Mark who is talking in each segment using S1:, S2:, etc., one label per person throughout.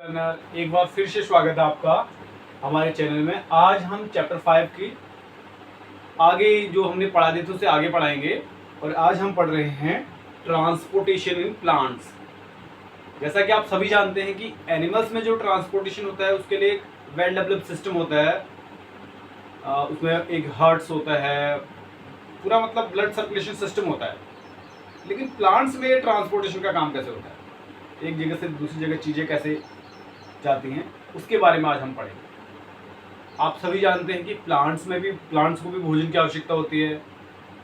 S1: एक बार फिर से स्वागत है आपका हमारे चैनल में। आज हम चैप्टर 5 की आगे जो हमने पढ़ा दिए थे उसे आगे पढ़ाएंगे और आज हम पढ़ रहे हैं ट्रांसपोर्टेशन इन प्लांट्स। जैसा कि आप सभी जानते हैं कि एनिमल्स में जो ट्रांसपोर्टेशन होता है उसके लिए एक वेल डेवलप्ड सिस्टम होता है। उसमें एक हार्ट्स होता है, पूरा मतलब ब्लड सर्कुलेशन सिस्टम होता है। लेकिन प्लांट्स में ट्रांसपोर्टेशन का काम कैसे होता है, एक जगह से दूसरी जगह चीज़ें कैसे जाती हैं, उसके बारे में आज हम पढ़ेंगे। आप सभी जानते हैं कि प्लांट्स को भी भोजन की आवश्यकता होती है,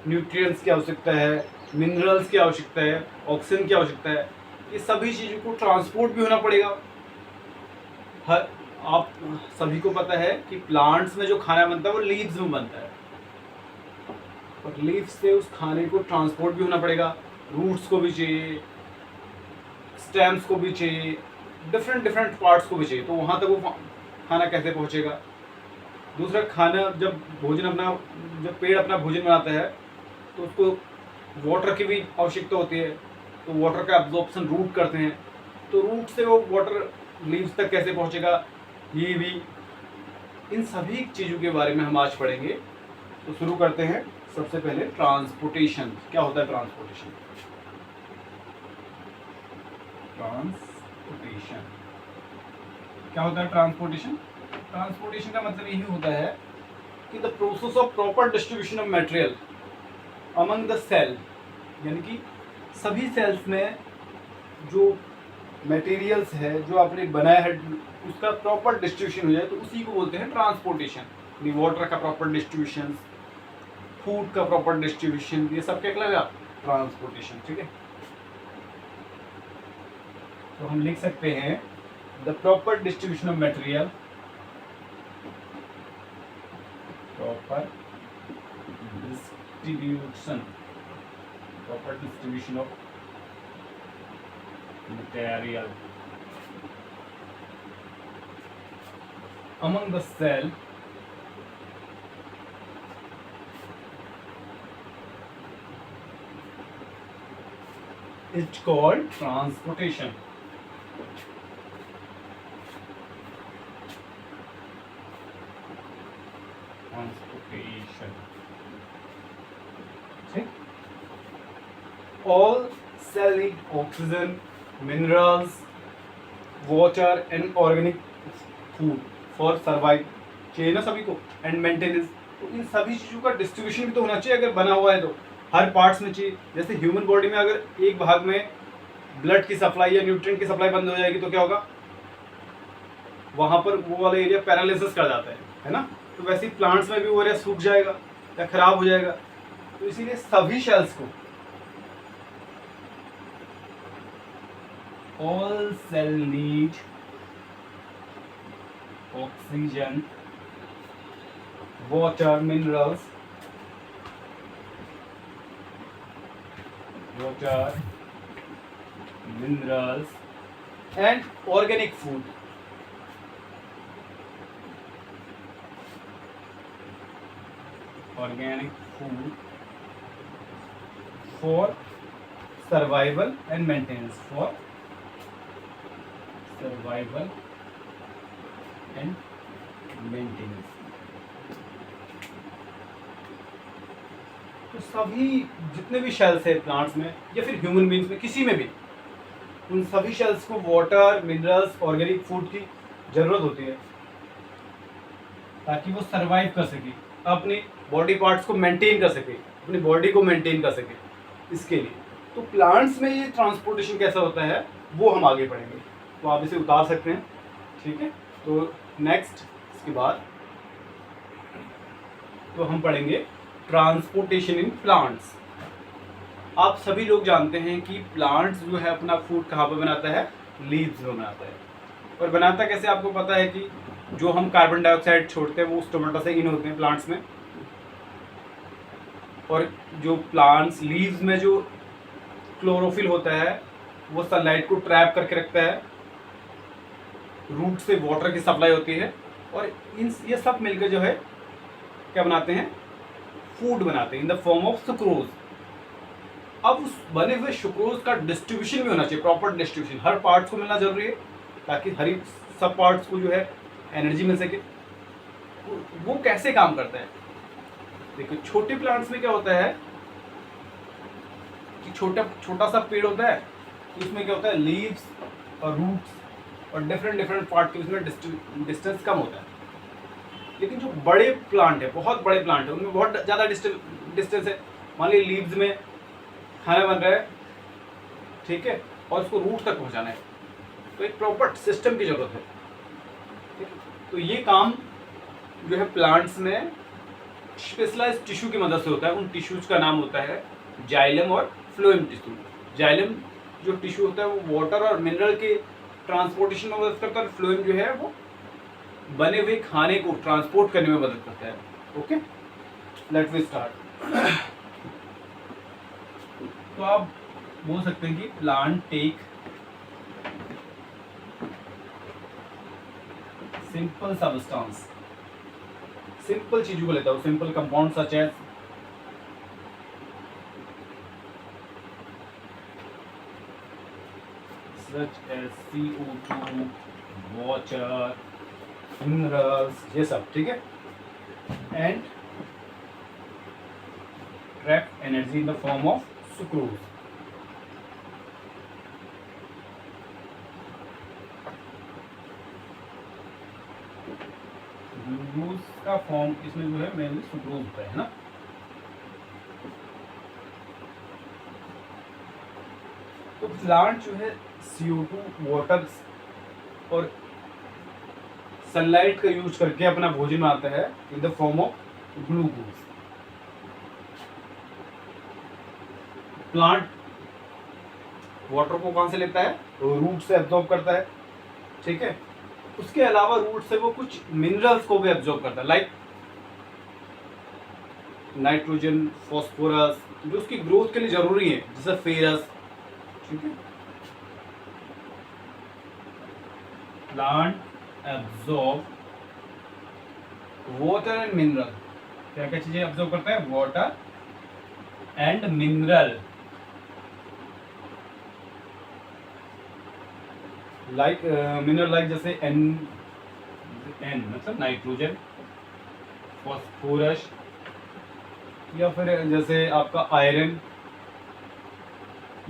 S1: न्यूट्रिएंट्स की आवश्यकता है, मिनरल्स की आवश्यकता है, ऑक्सीजन की आवश्यकता है। ये सभी चीज़ों को ट्रांसपोर्ट भी होना पड़ेगा। हर आप सभी को पता है कि प्लांट्स में जो खाना बनता है वो लीव्स में बनता है और लीव्स से उस खाने को ट्रांसपोर्ट भी होना पड़ेगा। रूट्स को भी चाहिए, स्टेम्स को भी चाहिए, डिफरेंट पार्ट्स को भी चाहिए। तो वहाँ तक वो खाना कैसे पहुँचेगा। दूसरा, खाना जब पेड़ अपना भोजन बनाता है तो उसको वाटर की भी आवश्यकता होती है। तो वाटर का एब्जॉर्प्शन रूट करते हैं, तो रूट से वो वाटर लीव्स तक कैसे पहुँचेगा, ये भी, इन सभी चीज़ों के बारे में हम आज पढ़ेंगे। तो शुरू करते हैं। सबसे पहले ट्रांसपोर्टेशन क्या होता है। ट्रांसपोर्टेशन क्या होता है। ट्रांसपोर्टेशन का मतलब यही होता है कि the process of proper distribution of material among the cell, यानी कि सभी सेल्स में जो मटेरियल्स है जो आपने बनाया है उसका प्रॉपर डिस्ट्रीब्यूशन हो जाए, तो उसी को बोलते हैं ट्रांसपोर्टेशन। वाटर का प्रॉपर डिस्ट्रीब्यूशन, फूड का प्रॉपर डिस्ट्रीब्यूशन, ये सब क्या कहलाएगा, ट्रांसपोर्टेशन। ठीक है, तो हम लिख सकते हैं the proper distribution of material, proper distribution of material among the cell is called transportation. All cell need oxygen, minerals, water and organic food for survive, चाहिए ना सभी को, and maintenance। तो इन सभी चीज़ों का डिस्ट्रीब्यूशन भी तो होना चाहिए। अगर बना हुआ है तो हर पार्ट्स में चाहिए। जैसे ह्यूमन बॉडी में अगर एक भाग में ब्लड की सप्लाई या न्यूट्रिएंट की सप्लाई बंद हो जाएगी तो क्या होगा, वहाँ पर वो वाला एरिया पैरालिसिस कर जाता है ना। तो वैसे ही प्लांट्स में भी वो एरिया सूख जाएगा या खराब हो जाएगा। तो इसीलिए सभी सेल्स को, all cell need oxygen, water, minerals, and organic food. For survival and maintenance. तो सभी जितने भी शेल्स है प्लांट्स में या फिर ह्यूमन बींग्स में, किसी में भी, उन सभी शेल्स को वाटर, मिनरल्स, ऑर्गेनिक फूड की ज़रूरत होती है ताकि वो सरवाइव कर सके, अपने बॉडी पार्ट्स को मेंटेन कर सके, अपनी बॉडी को मेंटेन कर सके। इसके लिए तो प्लांट्स में ये ट्रांसपोर्टेशन कैसा होता है वो हम आगे पढ़ेंगे। तो आप इसे उतार सकते हैं। ठीक है, तो नेक्स्ट इसके बाद तो हम पढ़ेंगे ट्रांसपोर्टेशन इन प्लांट्स। आप सभी लोग जानते हैं कि प्लांट्स जो है अपना फूड कहाँ पर बनाता है, लीव्स में बनाता है। और बनाता कैसे, आपको पता है कि जो हम कार्बन डाइऑक्साइड छोड़ते हैं वो उस टोमेटो से इन होते हैं प्लांट्स में। और जो प्लांट्स लीव्स में जो क्लोरोफिल होता है वो सनलाइट को ट्रैप करके रखता है, रूट से वाटर की सप्लाई होती है और ये सब मिलकर जो है क्या बनाते हैं, फूड बनाते हैं इन द फॉर्म ऑफ सुक्रोज। अब उस बने हुए सुक्रोज का डिस्ट्रीब्यूशन भी होना चाहिए, प्रॉपर डिस्ट्रीब्यूशन, हर पार्ट्स को मिलना जरूरी है। ताकि हर एक सब पार्ट्स को जो है एनर्जी मिल सके। वो कैसे काम करता है? देखिए छोटे प्लांट्स में क्या होता है कि छोटा छोटा सा पेड़ होता है, तो उसमें क्या होता है, लीव्स और रूट्स और डिफरेंट डिफरेंट पार्ट के उसमें डिस्टेंस कम होता है। लेकिन जो बड़े प्लांट है, बहुत बड़े प्लांट है, उनमें बहुत ज़्यादा डिस्टेंस है। मान लीजिए लीव्स में खाना बन रहा है, ठीक है, और उसको रूट तक पहुंचाना है, तो एक प्रॉपर सिस्टम की जरूरत है। ठीक है? तो ये काम जो है प्लांट्स में स्पेशलाइज्ड टिश्यू की मदद से होता है। उन टिश्यूज का नाम होता है जाइलम और फ्लोएम टिश्यू। जाइलम जो टिश्यू होता है वो वाटर और मिनरल के ट्रांसपोर्टेशन में मदद करता है, और फ्लोएम जो है वो बने हुए खाने को ट्रांसपोर्ट करने में मदद करता है। Okay, let we start. तो आप बोल सकते हैं कि plant take simple substance, simple चीजों को लेता हूँ, simple compound such as CO2, water, minerals, ये सब, ठीक है, and trap energy in the form of sucrose. Glucose का फॉर्म इसमें जो है मेनली सुक्रोज होता है ना। तो प्लांट जो है CO2, वाटर और सनलाइट का यूज करके अपना भोजन बनाता है इन the form of glucose. Plant water को कहां से लेता है? रूट से एब्जॉर्ब करता है, ठीक है। उसके अलावा रूट से वो कुछ मिनरल्स को भी एब्जॉर्ब करता है, लाइक नाइट्रोजन, फॉस्फोरस, जो उसकी ग्रोथ के लिए जरूरी है, जैसे फेरस, ठीक है। Plant absorb water and mineral, क्या क्या चीजें एब्जॉर्ब करता है? Water and mineral, like mineral like जैसे एन मतलब नाइट्रोजन, फॉस्फोरस, या फिर जैसे आपका आयरन,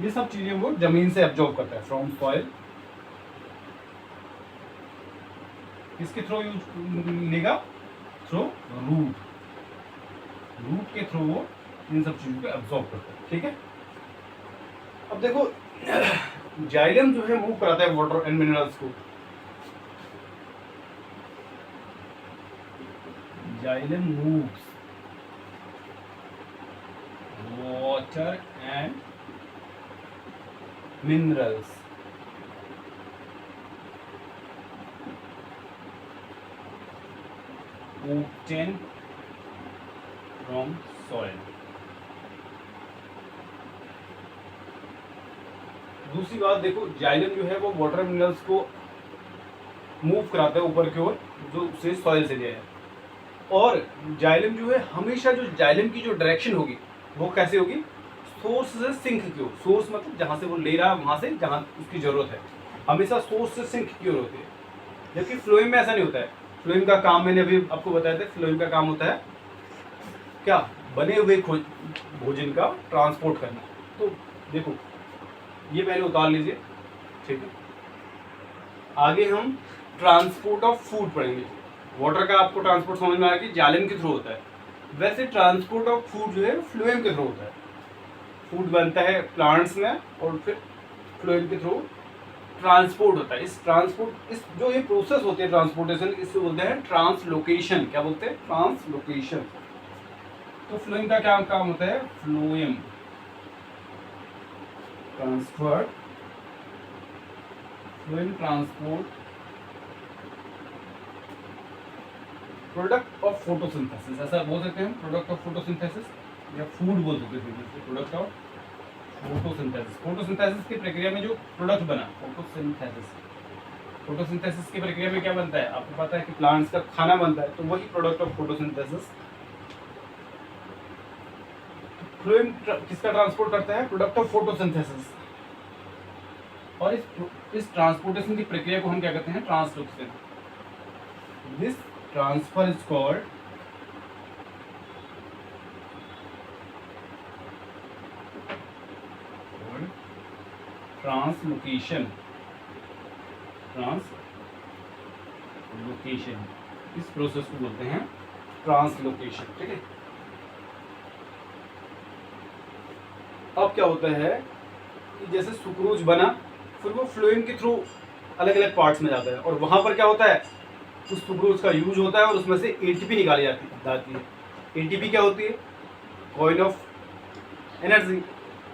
S1: ये सब चीजें वो जमीन से एब्जॉर्ब करता है फ्रॉम सॉइल। किसके थ्रू यूज लेगा? थ्रू रूट, रूट के थ्रू वो इन सब चीजों को एब्जॉर्ब करता है, ठीक है। अब देखो जाइलम जो है मूव कराता है वाटर एंड मिनरल्स को। Xylem moves water and minerals obtained from soil। दूसरी बात देखो, जाइलम जो है वो वाटर मिनरल्स को मूव कराता है ऊपर की ओर, जो उसे सॉइल से लिया है। और जाइलम जो है हमेशा, जो जाइलम की जो डायरेक्शन होगी वो कैसे होगी? सोर्स से सिंक की ओर। सोर्स मतलब जहां से वो ले रहा है वहां से जहां उसकी जरूरत है, हमेशा सोर्स से सिंक की ओर होती है। जबकि फ्लोएम में ऐसा नहीं होता है। फ्लोएम का काम मैंने अभी आपको बताया था, फ्लोएम का काम होता है क्या? बने हुए भोजन का ट्रांसपोर्ट करना। तो देखो ये पहले उतार लीजिए, ठीक है। आगे हम ट्रांसपोर्ट ऑफ फूड पढ़ेंगे। वाटर का आपको ट्रांसपोर्ट समझ में आया कि जाइलम के थ्रू होता है, वैसे ट्रांसपोर्ट ऑफ फूड जो है फ्लोएम के थ्रू होता है। फूड बनता है प्लांट्स में और फिर फ्लोएम के थ्रू ट्रांसपोर्ट होता है। इस ट्रांसपोर्ट, इस जो ये प्रोसेस होती है ट्रांसपोर्टेशन, इससे बोलते हैं ट्रांसलोकेशन। क्या बोलते हैं? ट्रांसलोकेशन। तो फ्लोएम का क्या काम होता है? Phloem transfer, phloem transport product of photosynthesis, ऐसा बोल सकते हैं, प्रोडक्ट ऑफ फोटोसिंथेसिस, या फूड बोल सकते हैं, प्रोडक्ट ऑफ फोटोसिंथेसिस। फोटोसिंथेसिस की प्रक्रिया में जो प्रोडक्ट बना, फोटोसिंथेसिस, फोटोसिंथेसिस की प्रक्रिया में क्या बनता है? आपको पता है कि प्लांट्स का खाना बनता है, तो वही प्रोडक्ट ऑफ फोटोसिंथेसिस। फ्लोएम किसका ट्रांसपोर्ट करता है? Product of photosynthesis. और इस ट्रांसपोर्टेशन की प्रक्रिया को हम क्या कहते हैं? Translocation. This transfer is called translocation. Translocation, इस प्रोसेस को बोलते हैं ट्रांसलोकेशन। ठीक है। अब क्या होता है कि जैसे सुक्रोज बना, फिर वो फ्लोएम के थ्रू अलग अलग पार्ट्स में जाता है, और वहां पर क्या होता है, उस सुक्रोज का यूज होता है और उसमें से एटीपी निकाली जाती है। एटीपी क्या होती है? Coin of energy.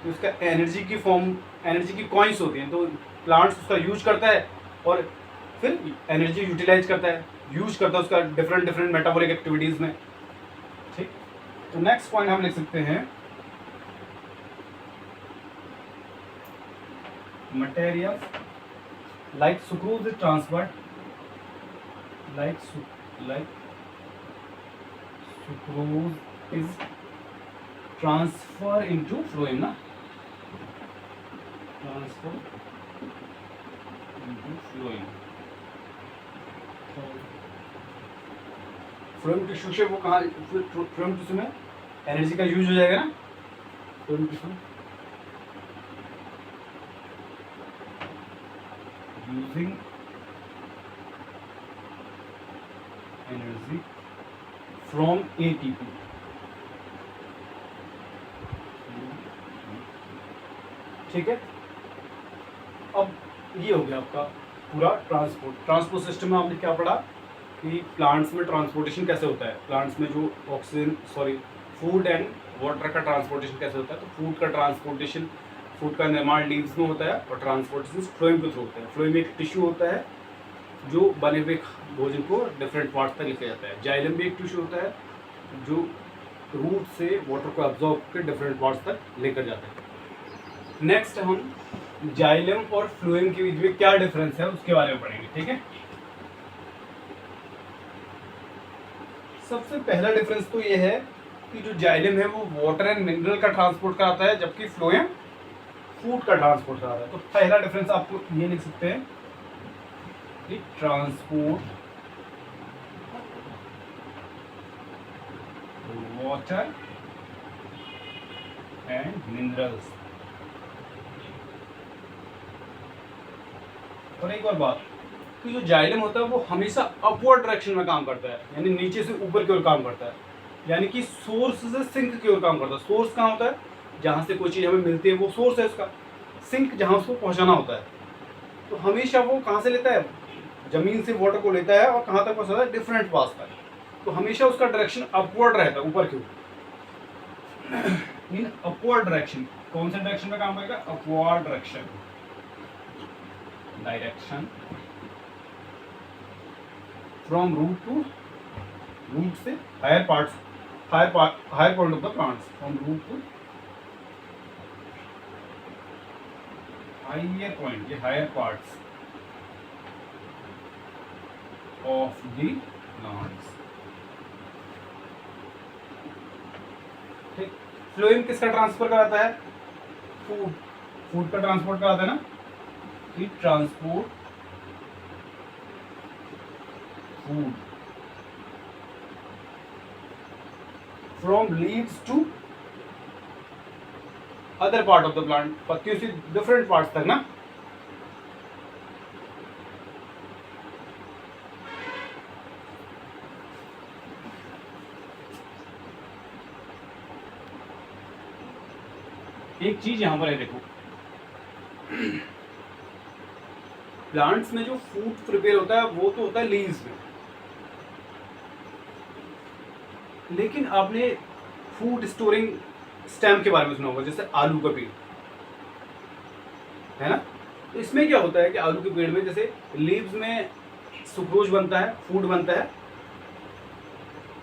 S1: तो उसका एनर्जी की फॉर्म, एनर्जी की कॉइन्स होती हैं, तो प्लांट्स उसका यूज करता है और फिर एनर्जी यूटिलाइज करता है, यूज करता है उसका डिफरेंट डिफरेंट मेटाबॉलिक एक्टिविटीज में। ठीक। तो नेक्स्ट पॉइंट हम लिख सकते हैं, materials like sucrose is transferred, like sucrose is transfer into phloem ना, transfer into phloem। Phloem tissue से वो कहाँ, फ्लोएम टिश्यू में एनर्जी का यूज हो जाएगा ना, phloem tissue using energy from ATP। ठीक है। अब ये हो गया आपका पूरा ट्रांसपोर्ट सिस्टम में आपने क्या पढ़ा कि प्लांट्स में ट्रांसपोर्टेशन कैसे होता है, प्लांट्स में जो फूड एंड वाटर का ट्रांसपोर्टेशन कैसे होता है। तो फूड का ट्रांसपोर्टेशन, फूड का निर्माण लीव्स में होता है और ट्रांसपोर्टेशन फ्लोएम के थ्रू होता है। फ्लोएम एक टिश्यू होता है जो बने हुए भोजन को डिफरेंट पार्ट्स तक लेके जाता है। जाइलम भी एक टिश्यू होता है जो रूट से वाटर को अब्जॉर्ब कर डिफरेंट पार्ट्स तक लेकर जाता है। नेक्स्ट हम जाइलम और फ्लोएम के बीच में क्या डिफरेंस है उसके बारे में पढ़ेंगे। ठीक है। सबसे पहला डिफरेंस तो ये है कि जो जाइलम है वो वाटर एंड मिनरल का ट्रांसपोर्ट कराता है, जबकि फ्लोएम फूड का ट्रांसपोर्ट कराता है। तो पहला डिफरेंस आपको ये लिख सकते हैं कि ट्रांसपोर्ट वाटर एंड मिनरल्स। और एक और बात कि जो जाइलम होता है वो हमेशा अपवर्ड डायरेक्शन में काम करता है, यानी नीचे से ऊपर की ओर काम करता है, यानी कि सोर्स से सिंक की ओर काम करता है। सोर्स कहाँ होता है? जहाँ से कोई चीज़ हमें मिलती है वो सोर्स है उसका। सिंक जहाँ उसको पहुँचाना होता है। तो हमेशा वो कहाँ से लेता है? जमीन से वाटर को लेता है और कहाँ तक पहुँचाता है? डिफरेंट पास तक। तो हमेशा उसका डायरेक्शन अपवर्ड रहता है, ऊपर की ओर, इन अपवर्ड डायरेक्शन। कौन से डायरेक्शन में काम करेगा? अपवर्ड डायरेक्शन फ्रॉम रूट से higher point of the plants, from root to higher point, ये higher parts of the plants. ठीक। फ्लोएम किसका ट्रांसफर कराता है? फूड का ट्रांसपोर्ट कराता है ना। It transport food from leaves to other part of the plant, पत्तियों से डिफरेंट पार्ट्स तक ना। एक चीज यहां पर है, देखो प्लांट्स में जो फूड प्रिपेयर होता है वो तो होता है लीव्स में, लेकिन आपने फूड स्टोरिंग स्टेम के बारे में सुना होगा, जैसे आलू का पेड़ है ना। तो इसमें क्या होता है कि आलू के पेड़ में जैसे लीव्स में सुक्रोज बनता है, फूड बनता है,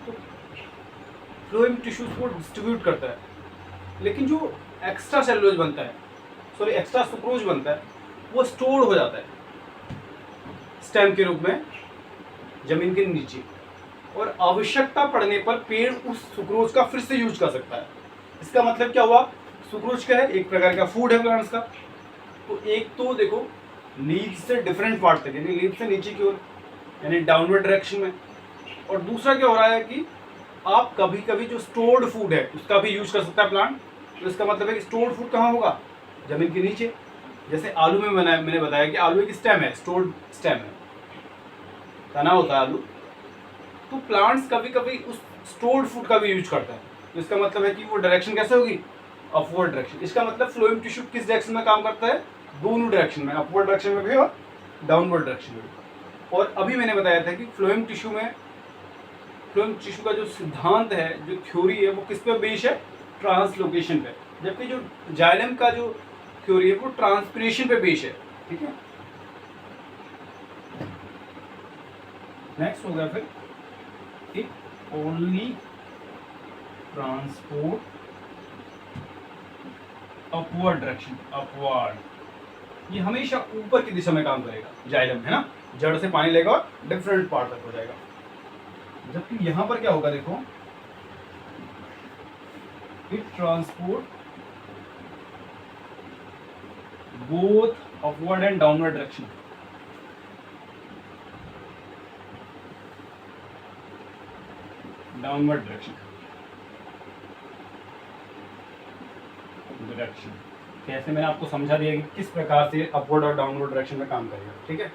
S1: तो फ्लोएम टिश्यूज को डिस्ट्रीब्यूट करता है, लेकिन जो एक्स्ट्रा सेलुलोज बनता है, एक्स्ट्रा सुक्रोज बनता है, वो स्टोर हो जाता है स्टेम के रूप में जमीन के नीचे, और आवश्यकता पड़ने पर पेड़ उस सुक्रोज का फिर से यूज कर सकता है। इसका मतलब क्या हुआ? सुक्रोज क्या है? एक प्रकार का फूड है प्लांट्स का, तो एक तो देखो लीव्स से डिफरेंट पार्ट तक, यानी लीव्स से नीचे की ओर, यानी डाउनवर्ड डायरेक्शन में। और दूसरा क्या हो रहा है कि आप कभी कभी जो स्टोर्ड फूड है उसका भी यूज कर सकता है प्लांट। तो इसका मतलब है कि स्टोर्ड फूड कहाँ होगा, जमीन के नीचे। जैसे आलू में मैंने बताया कि आलू एक स्टेम है, स्टोर्ड स्टेम है, तना होता है आलू। तो प्लांट्स कभी कभी उस स्टोर्ड फूड का भी यूज करता है। तो इसका मतलब है कि वो डायरेक्शन कैसे होगी, अपवर्ड डायरेक्शन। इसका मतलब फ्लोएम टिश्यू किस डायरेक्शन में काम करता है, दोनों डायरेक्शन में, अपवर्ड डायरेक्शन में भी और डाउनवर्ड डायरेक्शन में भी। और अभी मैंने बताया था कि फ्लोएम टिश्यू का जो सिद्धांत है, जो थ्योरी है, वो किस पे बेस्ड है, ट्रांसलोकेशन पे। जबकि जो जाइलम का जो थ्योरी है वो ट्रांसपिरेशन पे बेस्ड है। ठीक है, नेक्स्ट हो गया फिर it only transport upward direction, upward. ये हमेशा ऊपर की दिशा में काम करेगा जाइलम, है ना, जड़ से पानी लेगा और डिफरेंट पार्ट तक हो जाएगा। जबकि यहां पर क्या होगा, देखो it transport both upward and downward direction. Downward direction कैसे, मैंने आपको समझा दिया कि किस प्रकार से अपवर्ड और डाउनवर्ड डायरेक्शन में काम करेगा। ठीक है,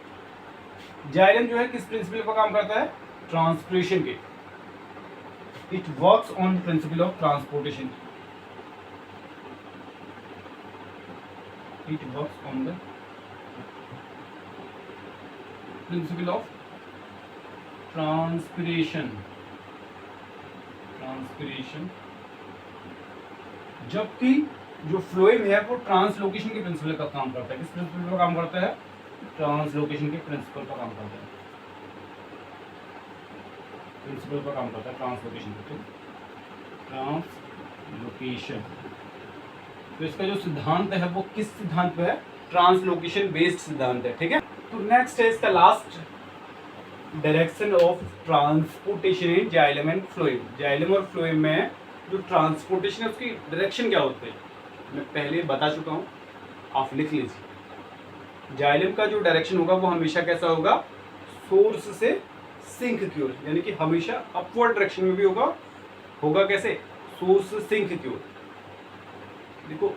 S1: जाइलम जो है किस प्रिंसिपल पर काम करता है, ट्रांसपिरेशन के। It works on the principle of transportation. It works on the principle of transpiration. जबकि जो फ्लोएम है वो ट्रांसलोकेशन के प्रिंसिपल का काम करता है। किस प्रिंसिपल पर काम करता है, ट्रांसलोकेशन के प्रिंसिपल पर काम करता है। प्रिंसिपल पर काम करता है ट्रांसलोकेशन के, ट्रांसलोकेशन। तो इसका जो सिद्धांत है वो किस सिद्धांत पे है, ट्रांसलोकेशन बेस्ड सिद्धांत है। ठीक है, तो नेक्स्ट है इसका last, direction of transportation in xylem and phloem. Xylem और फ्लोएम में जो ट्रांसपोर्टेशन है उसकी डायरेक्शन क्या होती है, मैं पहले बता चुका हूँ, आप लिख लीजिए। जाइलम का जो डायरेक्शन होगा वो हमेशा कैसा होगा, सोर्स से सिंक की ओर, यानी कि हमेशा अपवर्ड डायरेक्शन में भी होगा कैसे, सोर्स से सिंक की ओर। देखो,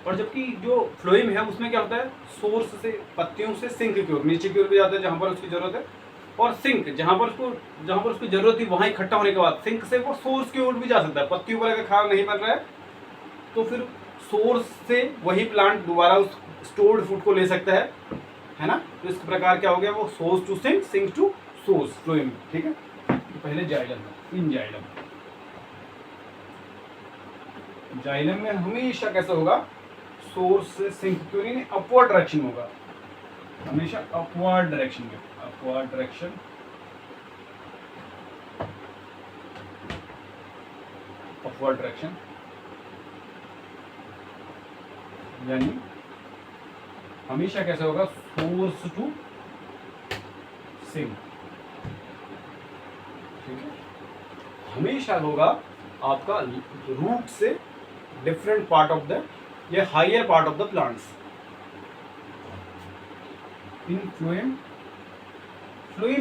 S1: और जबकि जो फ्लोएम है उसमें क्या होता है, सोर्स से, पत्तियों से सिंक की ओर, नीचे की ओर भी जाता है जहाँ पर उसकी जरूरत है, और सिंक जहाँ पर उसकी जरूरत थी वहाँ इकट्ठा होने के बाद सिंक से वो सोर्स की ओर भी जा सकता है। पत्तियों पर अगर खाना नहीं बन रहा है तो फिर सोर्स से वही प्लांट दोबारा उस स्टोर्ड फूड को ले सकता है ना। तो इस प्रकार क्या हो गया, वो source to sink, sink to source, phloem. ठीक है, तो पहले जाइलम, इन जाइलम में हमेशा कैसा होगा, सोर्स से सिंक क्यों नहीं, अपवर्ड डायरेक्शन होगा, हमेशा अपवर्ड डायरेक्शन में, अपवर्ड डायरेक्शन। अपवर्ड डायरेक्शन यानी हमेशा कैसे होगा, सोर्स टू सिंक। ठीक है, हमेशा होगा आपका रूट से डिफरेंट पार्ट ऑफ द, ये higher part of the plants. इन फ्लोएम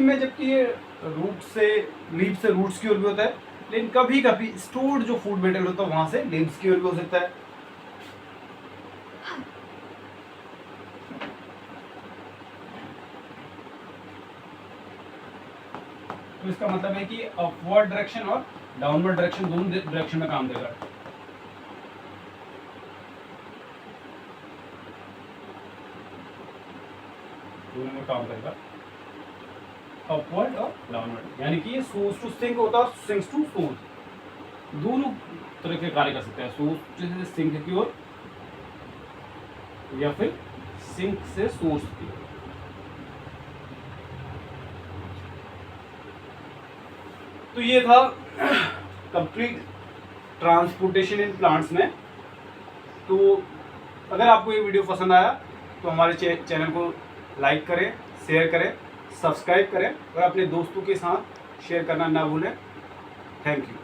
S1: में जबकि ये रूट से, लीव से रूट्स की ओर भी होता है, लेकिन कभी कभी स्टोर्ड जो फूड मटेरियल होता है वहां से लीव्स की ओर भी हो सकता है। तो इसका मतलब है कि अपवर्ड डायरेक्शन और डाउनवर्ड डायरेक्शन दोनों डायरेक्शन में काम देगा। दोनों में काम करेगा, अपवर्ड और डाउनवर्ड, यानी कि ये सोर्स टू सिंक होता है और सिंक टू सोर्स, दोनों तरह के कार्य कर सकते हैं। सोर्स से सिंक की ओर या फिर सिंक से सोर्स की ओर। तो ये था कंप्लीट ट्रांसपोर्टेशन इन प्लांट्स में। तो अगर आपको ये वीडियो पसंद आया तो हमारे चैनल को लाइक करें, शेयर करें, सब्सक्राइब करें और अपने दोस्तों के साथ शेयर करना ना भूलें। Thank you.